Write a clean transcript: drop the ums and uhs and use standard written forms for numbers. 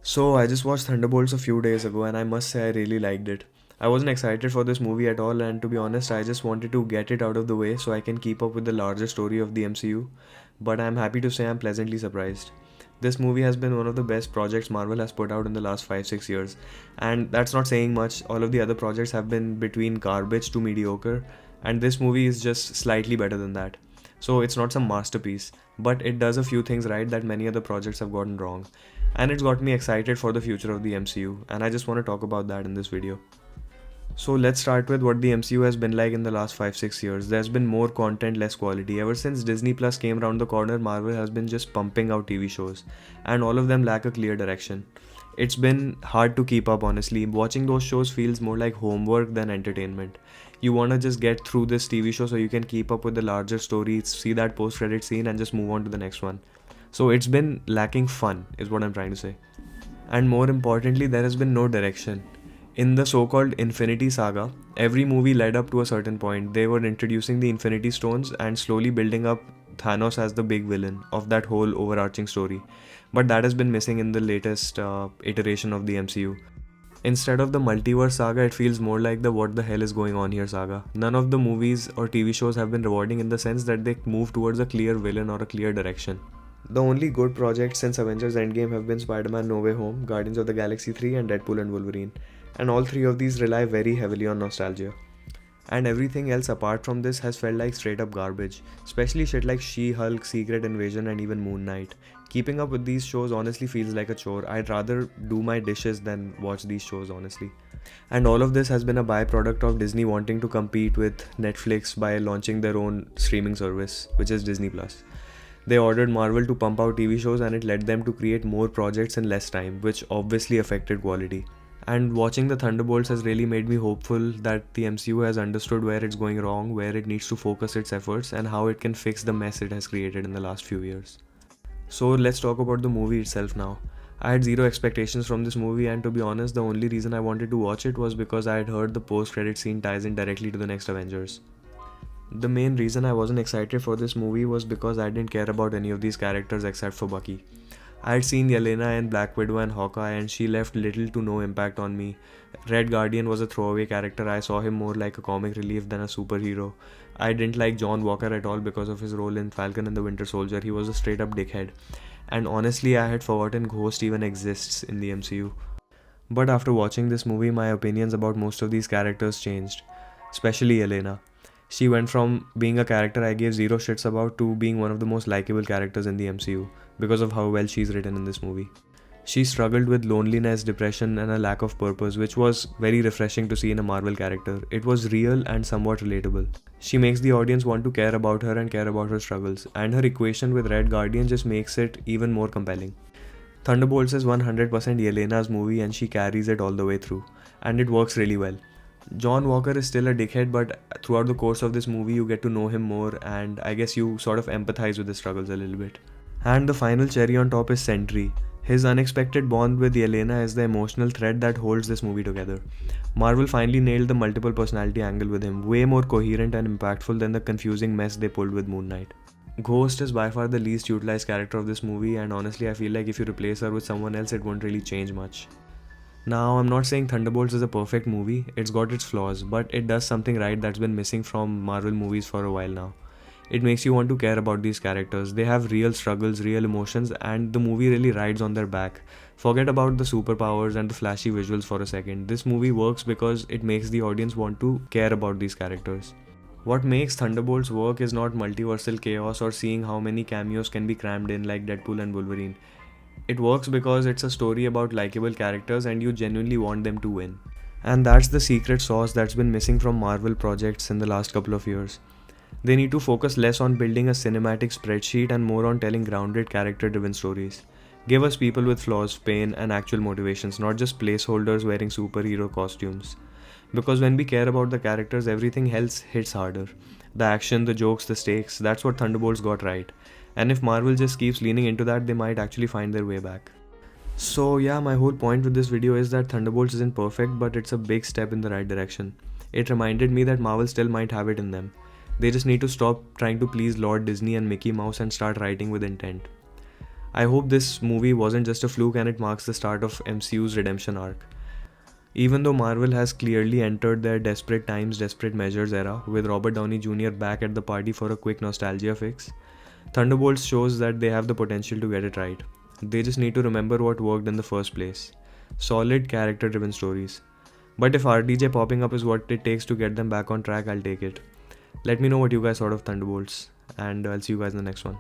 So I just watched Thunderbolts a few days ago and I must say I really liked it. I wasn't excited for this movie at all, and to be honest, I just wanted to get it out of the way so I can keep up with the larger story of the MCU, but I'm happy to say I'm pleasantly surprised. This movie has been one of the best projects Marvel has put out in the last 5 6 years, and that's not saying much. All of the other projects have been between garbage to mediocre, and this movie is just slightly better than that. So it's not some masterpiece, but it does a few things right that many other projects have gotten wrong. And it's got me excited for the future of the MCU, and I just want to talk about that in this video. So let's start with what the MCU has been like in the last 5 6 years. There's been more content, less quality. Ever since Disney Plus came around the corner, Marvel has been just pumping out TV shows, and all of them lack a clear direction. It's been hard to keep up, honestly. Watching those shows feels more like homework than entertainment. You want to just get through this TV show so you can keep up with the larger story, see that post credit scene, and just move on to the next one. So it's been lacking fun, is what I'm trying to say. And more importantly, there has been no direction. In the so called Infinity Saga, every movie led up to a certain point. They were introducing the Infinity Stones and slowly building up Thanos as the big villain of that whole overarching story. But that has been missing in the latest iteration of the MCU. Instead of the multiverse saga, it feels more like the what the hell is going on here saga. None of the movies or TV shows have been rewarding in the sense that they move towards a clear villain or a clear direction. The only good projects since Avengers Endgame have been Spider-Man No Way Home, Guardians of the Galaxy 3 and Deadpool and Wolverine. And all three of these rely very heavily on nostalgia. And everything else apart from this has felt like straight up garbage, especially shit like She-Hulk, Secret Invasion and even Moon Knight. Keeping up with these shows honestly feels like a chore. I'd rather do my dishes than watch these shows, honestly. And all of this has been a byproduct of Disney wanting to compete with Netflix by launching their own streaming service, which is Disney Plus. They ordered Marvel to pump out TV shows and it led them to create more projects in less time, which obviously affected quality. And watching the Thunderbolts has really made me hopeful that the MCU has understood where it's going wrong, where it needs to focus its efforts, and how it can fix the mess it has created in the last few years. So let's talk about the movie itself now. I had zero expectations from this movie, and to be honest, the only reason I wanted to watch it was because I had heard the post-credit scene ties in directly to the next Avengers. The main reason I wasn't excited for this movie was because I didn't care about any of these characters except for Bucky. I had seen Yelena in Black Widow and Hawkeye and she left little to no impact on me. Red Guardian was a throwaway character. I saw him more like a comic relief than a superhero. I didn't like John Walker at all because of his role in Falcon and the Winter Soldier. He was a straight up dickhead. And honestly, I had forgotten Ghost even exists in the MCU. But after watching this movie, my opinions about most of these characters changed. Especially Yelena. She went from being a character I gave zero shits about to being one of the most likable characters in the MCU because of how well she's written in this movie. She struggled with loneliness, depression, and a lack of purpose, which was very refreshing to see in a Marvel character. It was real and somewhat relatable. She makes the audience want to care about her and care about her struggles, and her equation with Red Guardian just makes it even more compelling. Thunderbolts is 100% Yelena's movie and she carries it all the way through, and it works really well. John Walker is still a dickhead, but throughout the course of this movie you get to know him more and I guess you sort of empathize with his struggles a little bit. And the final cherry on top is Sentry. His unexpected bond with Yelena is the emotional thread that holds this movie together. Marvel finally nailed the multiple personality angle with him, way more coherent and impactful than the confusing mess they pulled with Moon Knight. Ghost is by far the least utilized character of this movie, and honestly I feel like if you replace her with someone else it won't really change much. Now, I'm not saying Thunderbolts is a perfect movie, it's got its flaws, but it does something right that's been missing from Marvel movies for a while now. It makes you want to care about these characters. They have real struggles, real emotions, and the movie really rides on their back. Forget about the superpowers and the flashy visuals for a second. This movie works because it makes the audience want to care about these characters. What makes Thunderbolts work is not multiversal chaos or seeing how many cameos can be crammed in like Deadpool and Wolverine. It works because it's a story about likable characters and you genuinely want them to win. And that's the secret sauce that's been missing from Marvel projects in the last couple of years. They need to focus less on building a cinematic spreadsheet and more on telling grounded character-driven stories. Give us people with flaws, pain, and actual motivations, not just placeholders wearing superhero costumes. Because when we care about the characters, everything else hits harder. The action, the jokes, the stakes, that's what Thunderbolts got right. And if Marvel just keeps leaning into that, they might actually find their way back. So yeah, my whole point with this video is that Thunderbolts isn't perfect, but it's a big step in the right direction. It reminded me that Marvel still might have it in them. They just need to stop trying to please Lord Disney and Mickey Mouse and start writing with intent. I hope this movie wasn't just a fluke and it marks the start of MCU's redemption arc. Even though Marvel has clearly entered their desperate times, desperate measures era, with Robert Downey Jr. back at the party for a quick nostalgia fix, Thunderbolts shows that they have the potential to get it right. They just need to remember what worked in the first place. Solid character driven stories. But if RDJ popping up is what it takes to get them back on track, I'll take it. Let me know what you guys thought of Thunderbolts, and I'll see you guys in the next one.